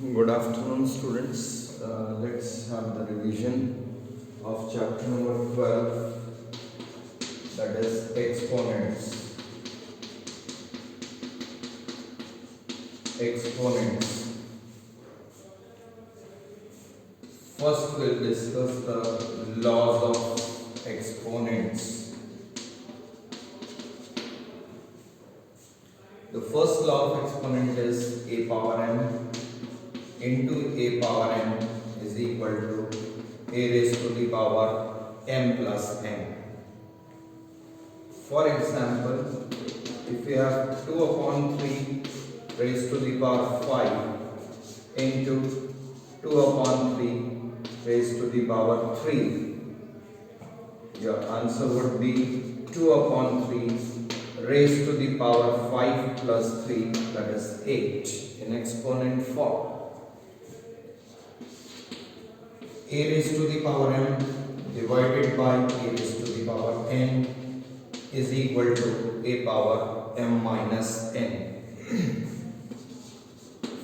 Good afternoon, students. Let's have the revision of chapter number 12, that is exponents. Exponents. First, we'll discuss the laws of exponents. The first law of exponent is a power n into a power n is equal to a raised to the power m plus n. For example, if we have 2 upon 3 raised to the power 5 into 2 upon 3 raised to the power 3, your answer would be 2 upon 3 raised to the power 5 plus 3, that is 8 in exponent form. A raised to the power m divided by a raised to the power n is equal to a power m minus n.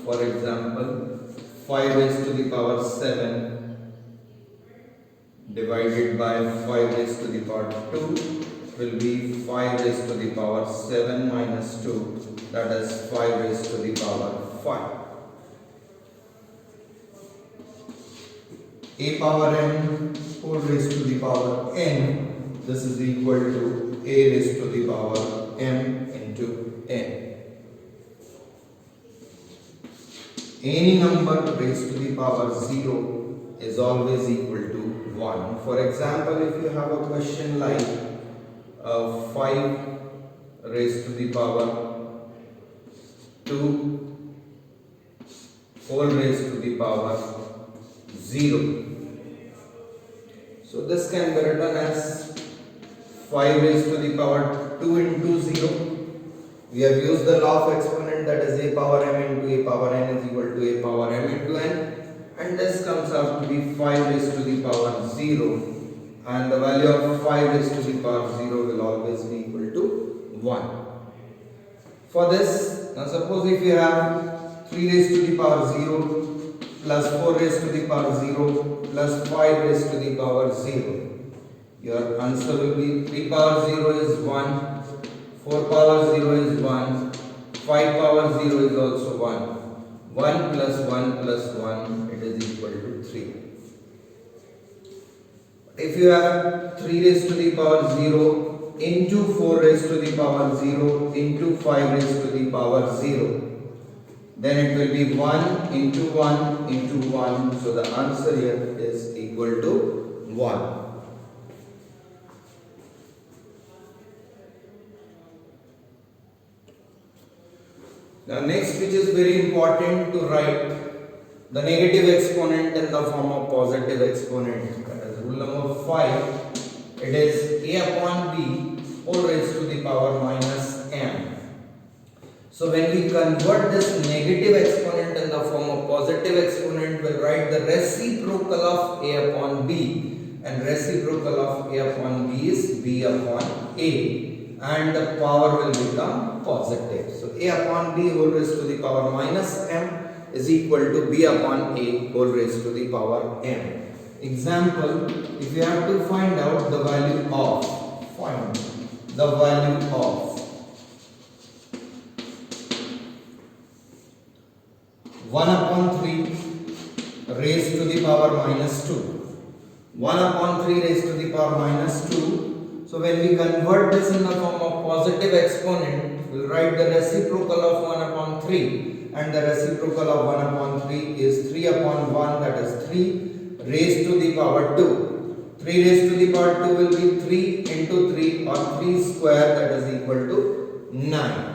For example, 5 raised to the power 7 divided by 5 raised to the power 2 will be 5 raised to the power 7 minus 2, that is 5 raised to the power 5. A power n whole raised to the power n, this is equal to a raised to the power m into n. Any number raised to the power 0 is always equal to 1. For example, if you have a question like 5 raised to the power 2 whole raised to the power 0. So this can be written as 5 raised to the power 2 into 0. We have used the law of exponent, that is a power m into a power n is equal to a power m into n, and this comes out to be 5 raised to the power 0, and the value of 5 raised to the power 0 will always be equal to 1. For this, now suppose if you have 3 raised to the power 0 plus 4 raised to the power 0 plus 5 raised to the power 0. Your answer will be 3 power 0 is 1, 4 power 0 is 1, 5 power 0 is also 1. 1 plus 1, it is equal to 3. If you have 3 raised to the power 0 into 4 raised to the power 0 into 5 raised to the power 0, then it will be 1 into 1 into 1. So the answer here is equal to 1. Now next, which is very important to write the negative exponent in the form of positive exponent. That is rule number 5. It is a upon b whole raised to the power minus m. So when we convert this negative exponent in the form of positive exponent, we'll write the reciprocal of a upon b, and reciprocal of a upon b is b upon a, and the power will become positive. So a upon b whole raised to the power minus m is equal to b upon a whole raised to the power m. Example, if you have to find out the value of, 1 upon 3 raised to the power minus 2. 1 upon 3 raised to the power minus 2. So when we convert this in the form of positive exponent, we'll write the reciprocal of 1 upon 3. And the reciprocal of 1 upon 3 is 3 upon 1, that is 3 raised to the power 2. 3 raised to the power 2 will be 3 into 3 or 3 square, that is equal to 9.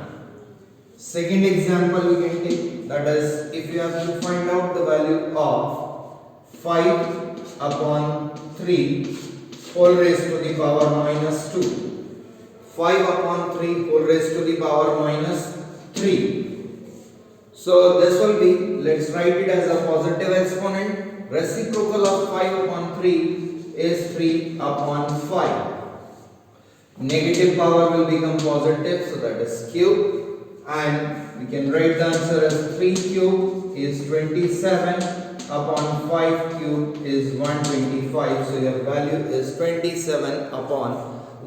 Second example we can take, that is if you have to find out the value of 5 upon 3 whole raised to the power minus 2. 5 upon 3 whole raised to the power minus 3. So this will be, let's write it as a positive exponent. Reciprocal of 5 upon 3 is 3 upon 5. Negative power will become positive, so that is cube. and we can write the answer as 3 cube is 27 upon 5 cube is 125. So your value is 27 upon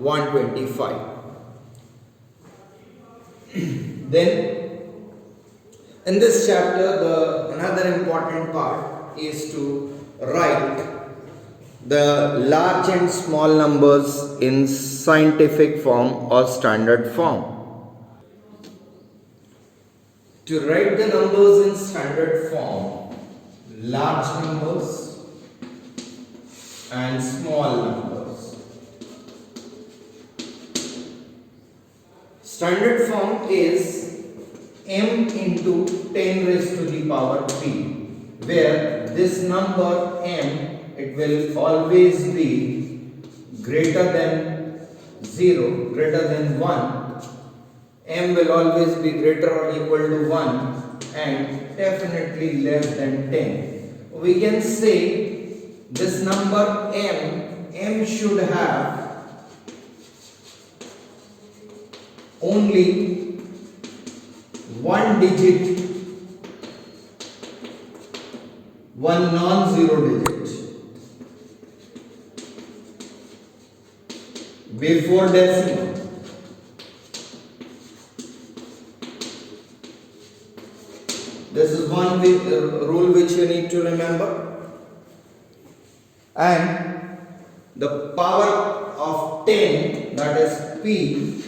125. Then in this chapter, another important part is to write the large and small numbers in scientific form or standard form. To write the numbers in standard form, large numbers and small numbers. Standard form is m into 10 raised to the power p, where this number m, it will always be greater than 0, greater than 1. M will always be greater or equal to 1 and definitely less than 10. We can say this number m should have only one digit, one non-zero digit before decimal. This is one rule which you need to remember. And the power of 10, that is p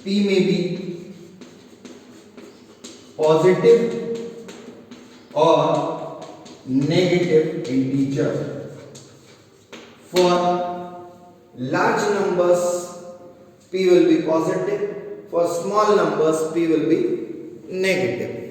may be positive or negative integer. For large numbers, p will be positive. For small numbers, p will be negative.